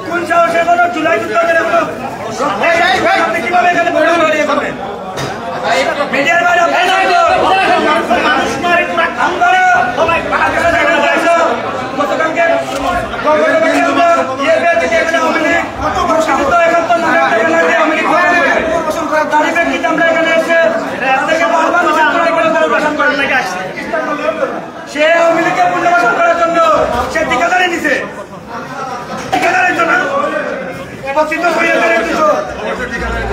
কোন সাহসে বলো জুলাই যুদ্ধের আপনি কিভাবে এখানে মিডিয়ার বাইরে মানুষ মারি তোরা কাম করে গতকালকে আমরা এখানে এসে সে আওয়ামী লীগকে পুনর্বাসন করার জন্য সে ঠিকাদারি নিছে ঠিকাদারের জন্য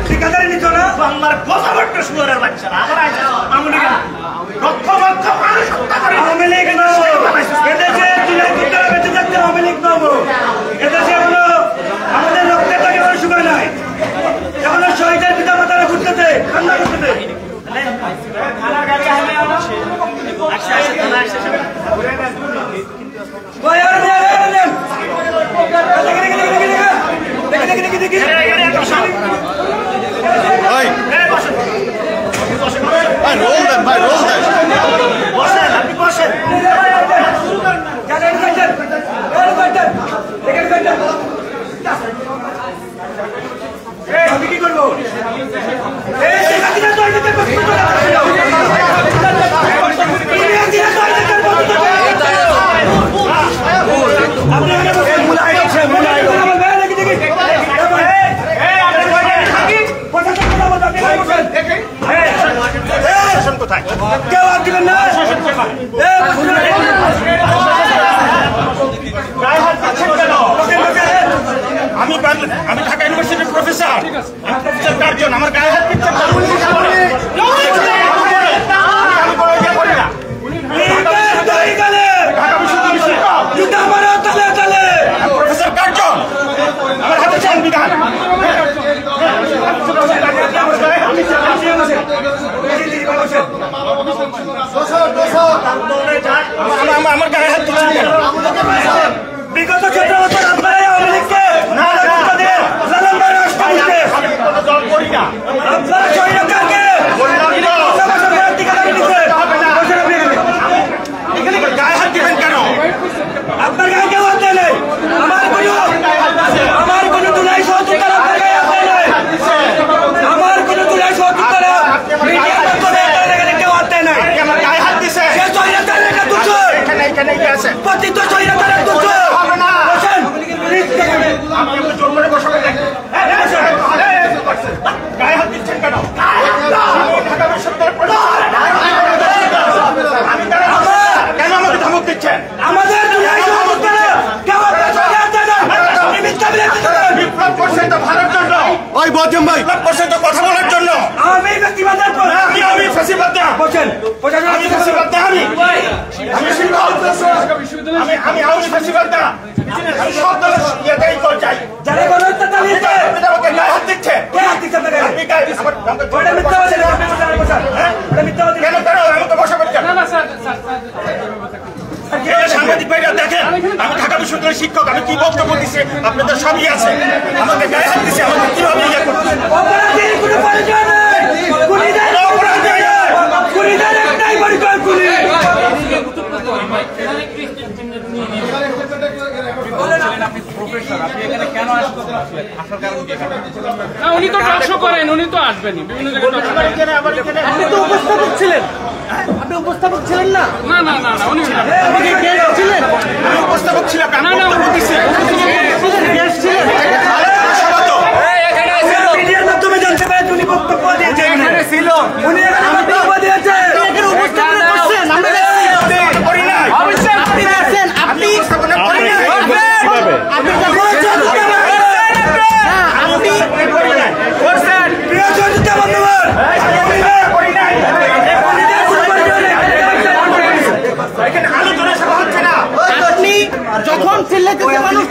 ঠিকাদারি নিত না আমার কথাবার্তা শুয়ারের বাচ্চারা আওয়ামী লীগ এদেশে বেঁচে যাচ্ছে আওয়ামী লীগ নবো এদেশে এখনো আমাদের রক্তের তাকে কোনো সুখা নাই এখনো শহীদের পিতা মাতারা ঘুরতেছে কান্না করতেছে আমি কি করবো কেউ আর দিবেন না আমি ঢাকা ইউনিভার্সিটির প্রফেসর কার্জন আমার গায়ে হাত দিচ্ছেন প্রফেসর কার্জন আমার হাতে সংবিধান আমার গায়ে হাত দিচ্ছেন বিগত 17 বছর আপনারা আওয়ামী লীগকে গায়ে হাত দিবেন কেন আপনার গায়ে কেউ হাত দেয় আমার কোনো তুলাই সহযোগিতা আপনার গায়ে হাত দেয় আমার কোনো তুলাই সহযোগিতা কেউ হাত দেয় না আমার গায়ে হাত দিছে পতিত স্বৈরাচারের দুঃখ হবে না গায়ে হাত দিচ্ছেন কেন কেন আমাকে ধমক দিচ্ছেন আমাদের বিপ্লব করছেন তো ভারত জন্য ওই বজম ভাই বিপ্লব করছেন তো কথা বলার জন্য আমি ব্যক্তিবাদের আমি ফাঁসিবাদ না বলছেন আমি ফাঁসিবাদ না আমি আওয়ামী ফাঁসিবাদ না আমি সব দলের ইয়েতেই কর চাই যারা গণহত্যা চালিয়েছে আমাকে গায়ে হাত দিচ্ছে কে হাত দিচ্ছে আপনাকে আপনি গায়ে ওটা মিথ্যা বলছেন কেন কেন আমাকে বসা করছেন না না স্যার সাংবাদিক ভাইরা দেখেন আমি ঢাকা বিশ্ববিদ্যালয়ের শিক্ষক আমি কি বক্তব্য দিচ্ছি আপনাদের সবই আছে আমাকে গায়ে হাত দিচ্ছে আমাকে কিভাবে ইয়ে করছেন অপরাধের কোনো পরিচয় নেই খুনিদের একটাই পরিচয় খুনি উনি তো টকশো করেন উনি তো আসবেনই বিভিন্ন আপনি তো উপস্থাপক ছিলেন আপনি উপস্থাপক ছিলেন না না না না উনি ছিলেন উপস্থাপক ছিলেন না না গেস্ট ছিলেন মিডিয়ার মাধ্যমে জানতে পারেন উনি বক্তব্য দিয়েছেন ছিল উনি বক্তব্য দিয়েছেন উপস্থাপন করছেন আমরা করি না আপনি আছেন আপনি করি না আপনি যখন চিল্লাইতে মানুষ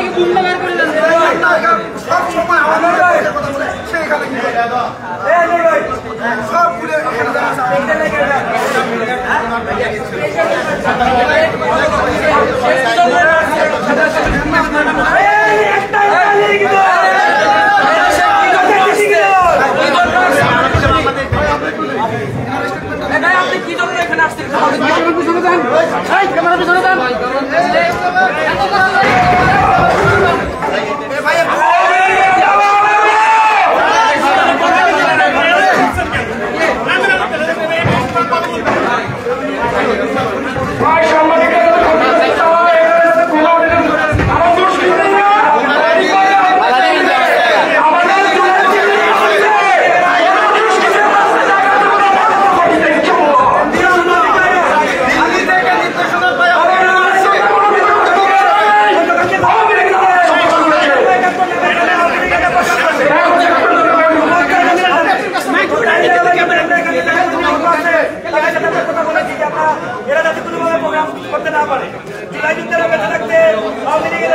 থেকে গুন্ডা বের করলেন সব সময় আমাদের কথা বলে সেখানে সব ঘুরে আপনি কি জন্য এখানে আসছেন পিছনে দেন ক্যামেরা পিছনে দেন করতে না পারে জুলাই যুদ্ধের বেঁচে থাকতে আওয়ামী লীগের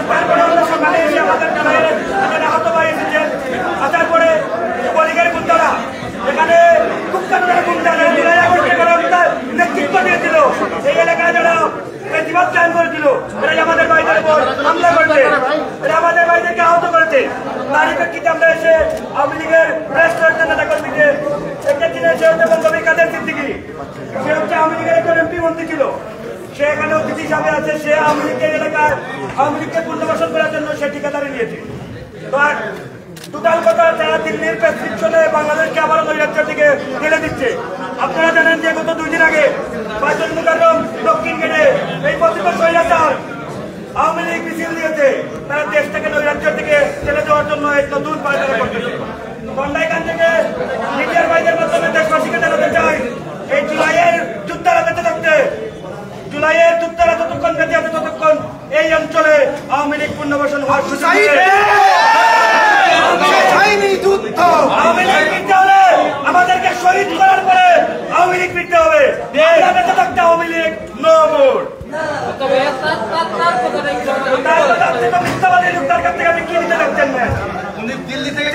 তারপরে আমরা সকালে এসে আমাদের আহত ভাই এসেছেন আসার পরে যুবলীগের গুন্ডারা এখানে খুব কারণে গুন্ডারা জুলাই আগস্টে গণহত্যার নেতৃত্ব দিয়েছিল এই এলাকায় যারা প্রতিবাদ চায়ন করেছিল এরাই আমাদের ভাইদের উপর হামলা করছে এরা আমাদের ভাইদেরকে আহত করেছে তারই প্রেক্ষিতে আমরা এসে আওয়ামী লীগের প্রেস নেতা কর্মীকে একটা দিনে সে হচ্ছে বঙ্গবীর কাদের সিদ্দিকী সে হচ্ছে আওয়ামী লীগের একজন এমপি মন্ত্রী ছিল সে এখানে অতিথি হিসাবে আছে সে আওয়ামী লীগের এলাকায় আওয়ামী লীগকে পুনর্বাসন করার জন্য সে ঠিকাদারি নিয়েছে তো আর টোটাল কথা যারা দিল্লির প্রেসক্রিপশনে বাংলাদেশকে আবার নৈরাজ্যের দিকে ঠেলে দিচ্ছে আপনারা জানেন যে গত 2 দিন আগে বাইতুল মুকাররম দক্ষিণ গেটে এই পতিত স্বৈরাচার আওয়ামী লীগ মিছিল দিয়েছে তারা দেশ থেকে নৈরাজ্যের দিকে ঠেলে দেওয়ার জন্য এক নতুন পায়তারা করতেছে গন্ডাইকান থেকে মিডিয়ার বাইদের মাধ্যমে দেশবাসীকে জানাতে চাই এই জুলাইয়ের যুদ্ধের বেঁচে থাকতে জুলাইয়ের যুদ্ধের যতক্ষণ বেঁচে আছে ততক্ষণ এই অঞ্চলে আওয়ামী লীগ পুনর্বাসন হওয়ার সুযোগ আওয়ামী লীগ ফিরতে হলে আমাদেরকে শহীদ করার পরে আওয়ামী লীগ ফিরতে হবে বেঁচে থাকতে আওয়ামী লীগ নো মোর মিথ্যাবাদী লোকটার কাছ থেকে আপনি কি নিতে যাচ্ছেন না দিল্লি থেকে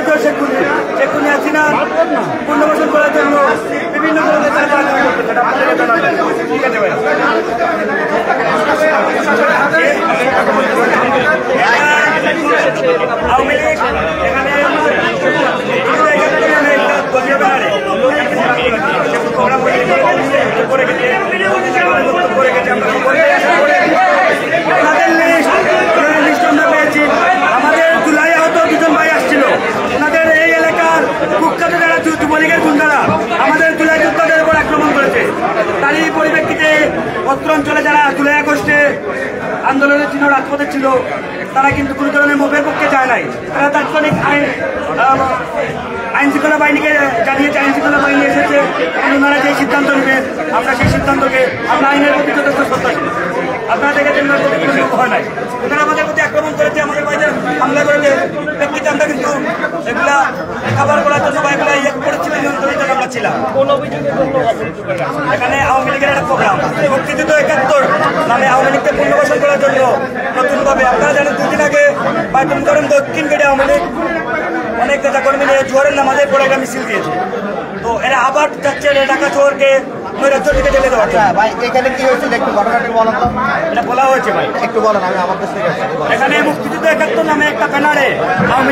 পরিচয় শেখ হাসিনা পুনর্বাসন করার জন্য বিভিন্ন ধরনের তারা পায়তারা করতেছে, এটা আপনাদেরকে জানাবেন। ঠিক আছে ভাই, আওয়ামী লীগ এখানে প্রোগ্রাম করে গেছে, ওনাদের লিস্ট আমরা পেয়েছি। আমাদের জুলাই আহত দুজন ভাই আসছিল, ওনাদের এই এলাকার কুখ্যাত যারা যুবলীগের গুন্ডারা আমাদের জুলাই যোদ্ধাদের উপর আক্রমণ করেছে। তারই পরিপ্রেক্ষিতে অত্র অঞ্চলে যারা জুলাই আগস্টে আন্দোলনের ছিল, রাজপথে ছিল, তারা কিন্তু কোনো ধরনের মোবের পক্ষে যায় নাই। তারা তাৎক্ষণিক আইন শৃঙ্খলা বাহিনীকে জানিয়েছে, আইন শৃঙ্খলা বাহিনী এসেছে এবং ওনারা যে সিদ্ধান্ত নেবেন আমরা সেই সিদ্ধান্তকে আমরা আইনের প্রতি যথেষ্ট শ্রদ্ধাশীল। আপনারা দেখেছেন ওনার প্রতি কোনো লোক হয় নাই, ওনারা আমাদের প্রতি আক্রমণ করেছে, আমাদের বাইরে হামলা করেছে। প্রেক্ষিতে আমরা কিন্তু এগুলা খাবার করার জন্য বা এগুলা ইয়ে করেছিলেন, নিয়ন্ত্রণের আমরা ছিলাম। এখানে আওয়ামী লীগের একটা প্রোগ্রাম মুক্তিযুদ্ধ ৭১ নামে আওয়ামী লীগকে পুনর্বাসন করার জন্য নতুনভাবে আপনারা জানেন ২ দিন আগে বাইতুল মোকাররম দক্ষিণ গেটে আওয়ামী লীগ অনেক নেতা কর্মী নিয়ে জোয়ারের নামাজের পরে একটা মিছিল দিয়েছে। তো এরা আবার যাচ্ছে ঢাকা শহরকে নৈরাজ্য থেকে ঢেলে দেওয়ার জন্য। ভাই এখানে কি হয়েছিল একটু ঘটনাটি বলেন তো। এটা বলা হয়েছে ভাই, একটু বলেন, আমি আমার কাছ থেকে এখানে মুক্তিযুদ্ধ ৭১ নামে একটা ব্যানারে আওয়ামী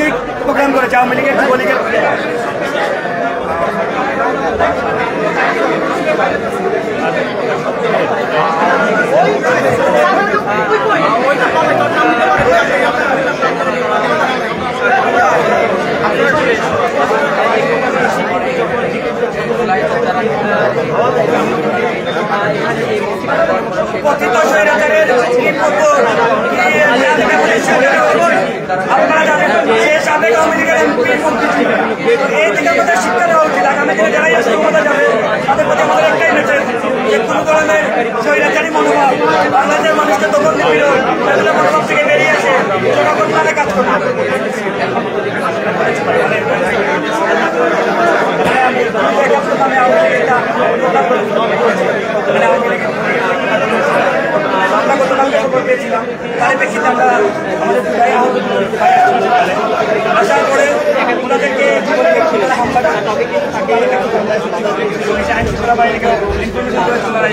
লীগ প্রোগ্রাম করেছে, আওয়ামী লীগের যুবলীগের কথিত স্বৈরাচারের আপনারা জানেন সে সাবেক আওয়ামী লীগের এমপির মন্ত্রী ছিল। এই দিকে আমাদের শিক্ষা দেওয়া উচিত। আগামী দিনে যারাই আসতে ক্ষমতা যাবে তাদের প্রতি আমাদের একটাই মেসেজ যে কোনো ধরনের স্বৈরাচারী মনোভাব বাংলাদেশের মানুষকে দখল দিল এগুলো মনোভাব থেকে বেরিয়ে আসে জনগণ মানে কাজ করবে। আমরা গতকালকে খবর পেয়েছিলাম, তার প্রেক্ষিতে আমরা আমাদের আসার পরে ওনাদেরকে হামলা